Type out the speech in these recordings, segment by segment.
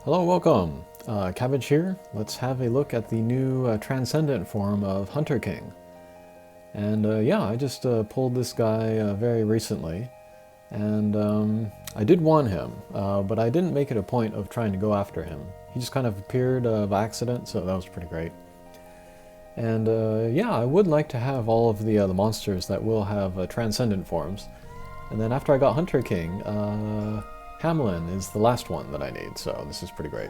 Hello, welcome. Cabbage here. Let's have a look at the new Transcendent form of Hunter King. And yeah, I just pulled this guy very recently, and I did want him, but I didn't make it a point of trying to go after him. He just kind of appeared by accident, so that was pretty great. And yeah, I would like to have all of the monsters that will have Transcendent forms. And then after I got Hunter King, Hamlin is the last one that I need, so this is pretty great.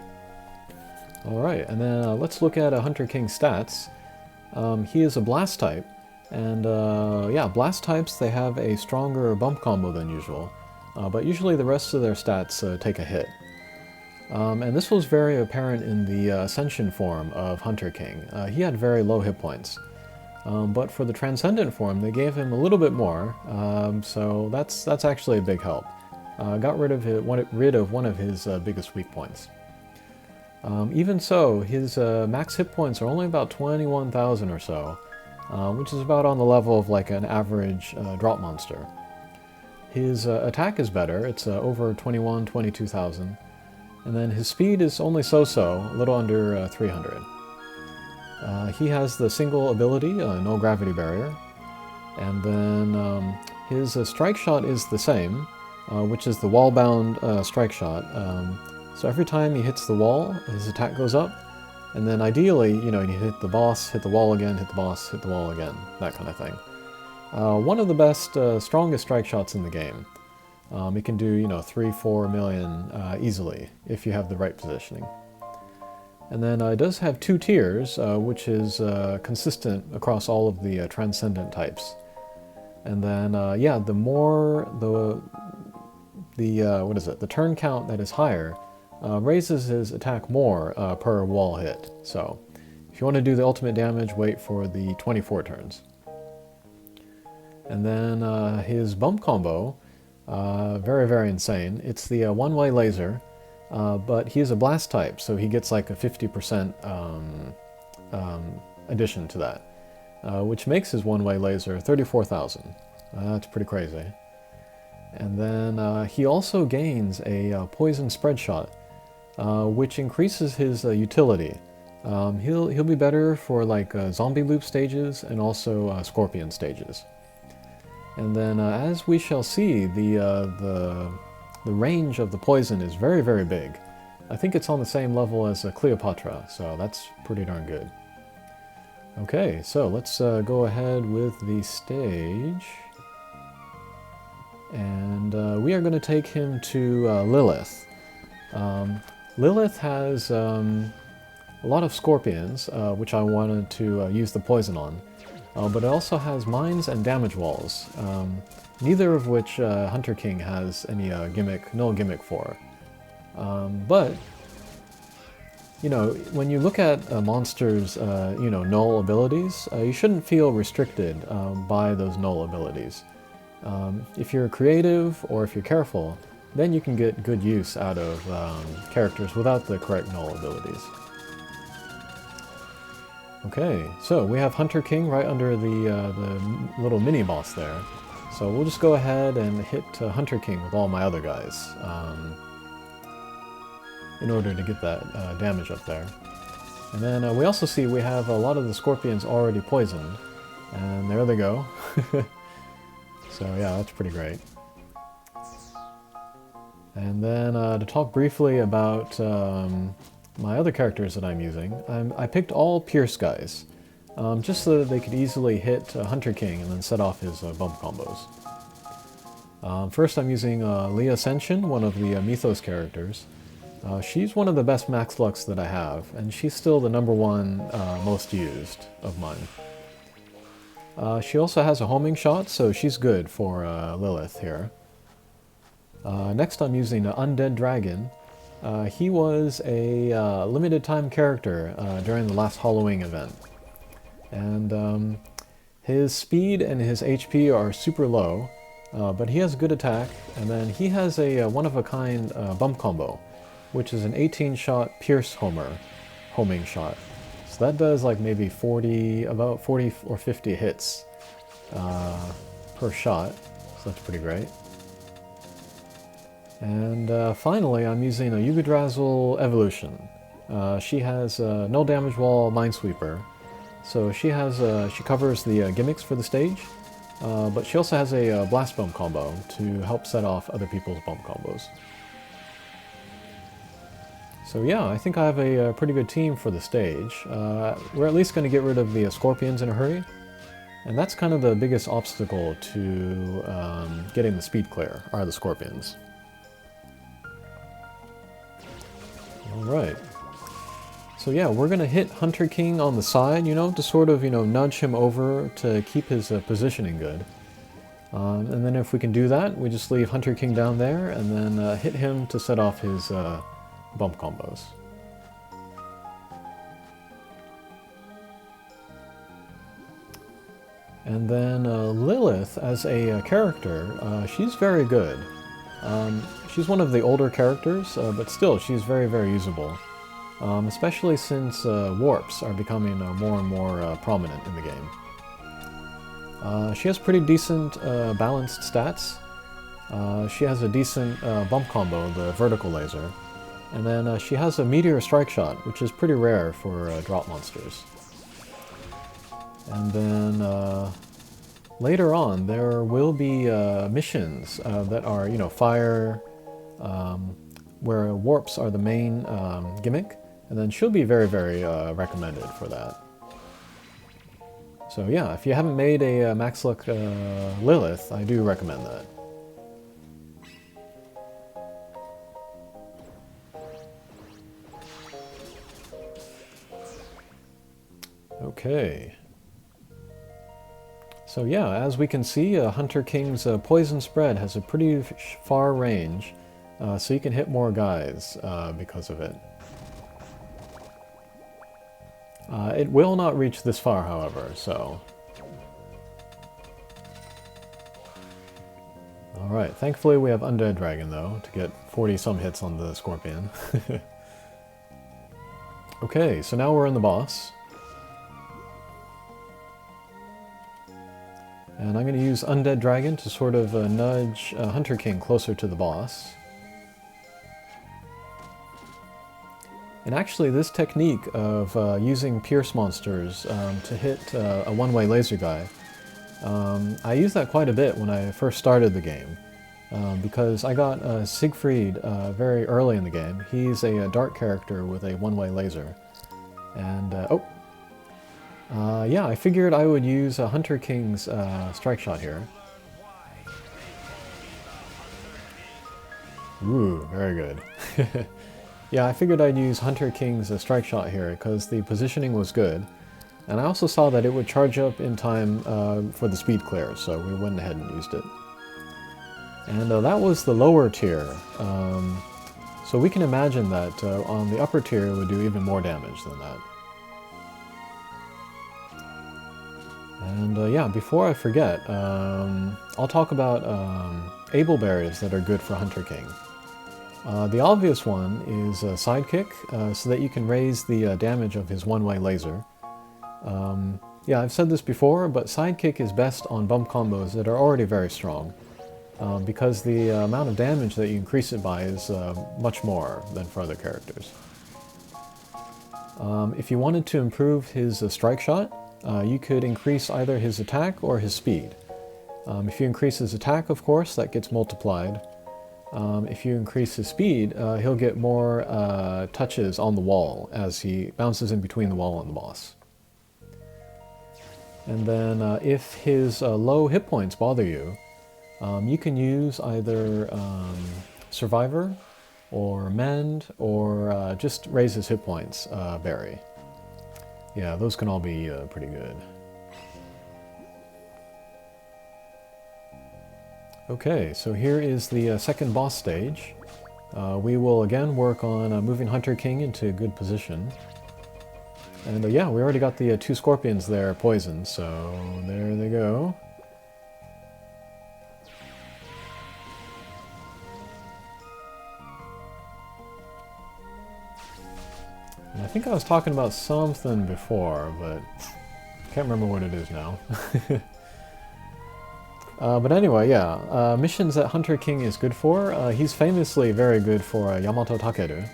Alright, and then let's look at Hunter King's stats. He is a blast type, and yeah, blast types, they have a stronger bump combo than usual, but usually the rest of their stats take a hit. And this was very apparent in the Ascension form of Hunter King. He had very low hit points. But for the Transcendent form, they gave him a little bit more, so that's actually a big help. Got rid of one of his biggest weak points. Even so, his max hit points are only about 21,000 or so, which is about on the level of like an average drop monster. His attack is better, it's over 22,000, and then his speed is only so-so, a little under 300. He has the single ability, no gravity barrier, and then his strike shot is the same, which is the wall-bound strike shot. So every time he hits the wall, his attack goes up, and then ideally, you know, you hit the boss, hit the wall again, hit the boss, hit the wall again, that kind of thing. One of the best, strongest strike shots in the game. It can do, you know, 3-4 million easily, if you have the right positioning. And then it does have two tiers, which is consistent across all of the Transcendent types. And then, yeah, the more the turn count that is higher raises his attack more per wall hit. So if you want to do the ultimate damage, wait for the 24 turns. And then his bump combo, very, very insane. It's the one-way laser, but he is a blast type, so he gets like a 50% addition to that, which makes his one-way laser 34,000. That's pretty crazy. And then he also gains a poison spread shot, which increases his utility. He'll be better for like zombie loop stages and also scorpion stages. And then as we shall see, the range of the poison is very, very big. I think it's on the same level as Cleopatra, so that's pretty darn good. Okay, so let's go ahead with the stage. And we are going to take him to Lilith. Lilith has a lot of scorpions, which I wanted to use the poison on, but it also has mines and damage walls, neither of which Hunter King has any null gimmick for. But, you know, when you look at monsters' you know, null abilities, you shouldn't feel restricted by those null abilities. If you're creative or if you're careful, then you can get good use out of characters without the correct null abilities. Okay, so we have Hunter King right under the little mini-boss there. So we'll just go ahead and hit Hunter King with all my other guys in order to get that damage up there. And then we also see we have a lot of the scorpions already poisoned, and there they go. So yeah, that's pretty great. And then to talk briefly about my other characters that I'm using, I picked all Pierce guys, just so that they could easily hit Hunter King and then set off his bump combos. First I'm using Leah Ascension, one of the Mythos characters. She's one of the best max lux that I have, and she's still the #1 most used of mine. She also has a homing shot, so she's good for Lilith here. Next I'm using Undead Dragon. He was a limited time character during the last Halloween event. And his speed and his HP are super low, but he has good attack, and then he has a one-of-a-kind bump combo, which is an 18-shot Pierce homing shot. So that does like maybe about 40 or 50 hits per shot, so that's pretty great. And finally, I'm using a Yugodrazzle Evolution. She has no damage wall Minesweeper, so she covers the gimmicks for the stage, but she also has a blast bump combo to help set off other people's bump combos. So yeah, I think I have a pretty good team for the stage. We're at least going to get rid of the scorpions in a hurry, and that's kind of the biggest obstacle to getting the speed clear, are the scorpions. Alright. So yeah, we're going to hit Hunter King on the side, to sort of, nudge him over to keep his positioning good. And then if we can do that, we just leave Hunter King down there and then hit him to set off his bump combos. And then Lilith, as a character, she's very good. She's one of the older characters, but still, she's very, very usable. Especially since warps are becoming more and more prominent in the game. She has pretty decent balanced stats. She has a decent bump combo, the vertical laser. And then she has a meteor strike shot, which is pretty rare for drop monsters. And then later on, there will be missions that are, fire, where warps are the main gimmick, and then she'll be very, very recommended for that. So yeah, if you haven't made a Max Luck Lilith, I do recommend that. Okay. So yeah, as we can see, Hunter King's poison spread has a pretty far range, so you can hit more guys because of it. It will not reach this far, however, so... Alright, thankfully we have Undead Dragon, though, to get 40-some hits on the Scorpion. Okay, so now we're in the boss. And I'm going to use Undead Dragon to sort of nudge Hunter King closer to the boss. And actually, this technique of using Pierce monsters to hit a one-way laser guy, I used that quite a bit when I first started the game, because I got Siegfried very early in the game. He's a dark character with a one-way laser. And, yeah, I figured I would use Hunter King's strike shot here. Ooh, very good. Yeah, I figured I'd use Hunter King's strike shot here because the positioning was good. And I also saw that it would charge up in time for the speed clear, so we went ahead and used it. And that was the lower tier. So we can imagine that on the upper tier it would do even more damage than that. And yeah, before I forget, I'll talk about able berries that are good for Hunter King. The obvious one is Sidekick, so that you can raise the damage of his one-way laser. Yeah, I've said this before, but Sidekick is best on bump combos that are already very strong, because the amount of damage that you increase it by is much more than for other characters. If you wanted to improve his strike shot, you could increase either his attack or his speed. If you increase his attack, of course, that gets multiplied. If you increase his speed, he'll get more touches on the wall as he bounces in between the wall and the boss. And then if his low hit points bother you, you can use either Survivor or Mend or just raise his hit points berry. Yeah, those can all be pretty good. Okay, so here is the second boss stage. We will again work on moving Hunter King into a good position. And yeah, we already got the two scorpions there poisoned, so there they go. And I think I was talking about something before, but can't remember what it is now. But anyway, yeah, missions that Hunter King is good for. He's famously very good for Yamato Takeru.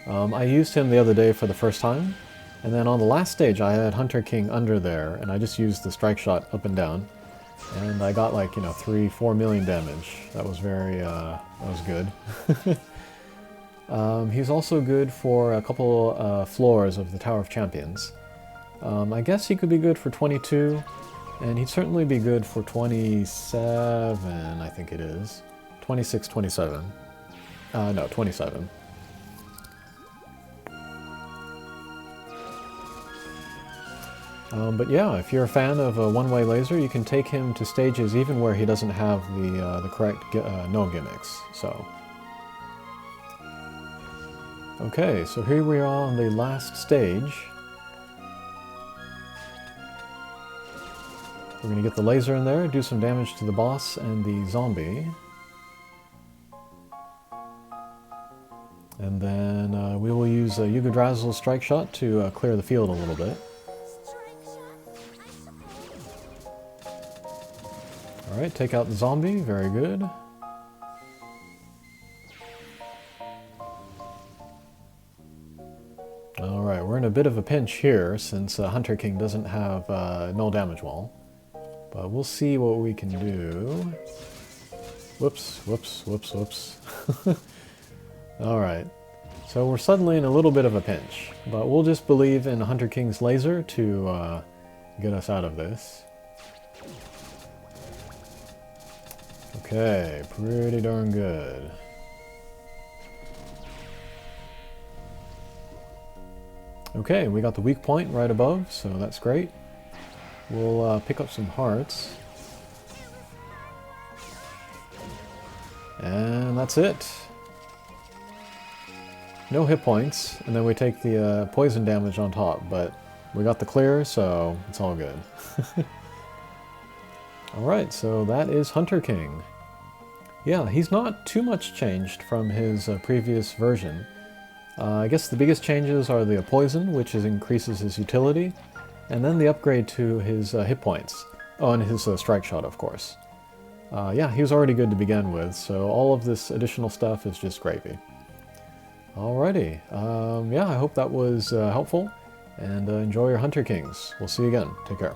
I used him the other day for the first time, and then on the last stage I had Hunter King under there, and I just used the strike shot up and down, and I got like, 3-4 million damage. That was very, that was good. He's also good for a couple floors of the Tower of Champions. I guess he could be good for 22, and he'd certainly be good for 27, I think it is. 26, 27. No, 27. But yeah, if you're a fan of a one-way laser, you can take him to stages even where he doesn't have the correct no gimmicks. So, okay, so here we are on the last stage. We're going to get the laser in there, do some damage to the boss and the zombie. And then we will use Yugodrazzle's strike shot to clear the field a little bit. Alright, take out the zombie, very good. Alright, we're in a bit of a pinch here since Hunter King doesn't have null damage wall. But we'll see what we can do. Whoops, whoops, whoops, whoops. Alright, so we're suddenly in a little bit of a pinch, but we'll just believe in Hunter King's laser to get us out of this. Okay, pretty darn good. Okay, we got the weak point right above, so that's great. We'll pick up some hearts. And that's it. No hit points, and then we take the poison damage on top, but we got the clear, so it's all good. Alright, so that is Hunter King. Yeah, he's not too much changed from his previous version. I guess the biggest changes are the poison, which increases his utility, and then the upgrade to his hit points. Oh, and his strike shot, of course. Yeah, he was already good to begin with, so all of this additional stuff is just gravy. Alrighty, yeah, I hope that was helpful, and enjoy your Hunter Kings. We'll see you again. Take care.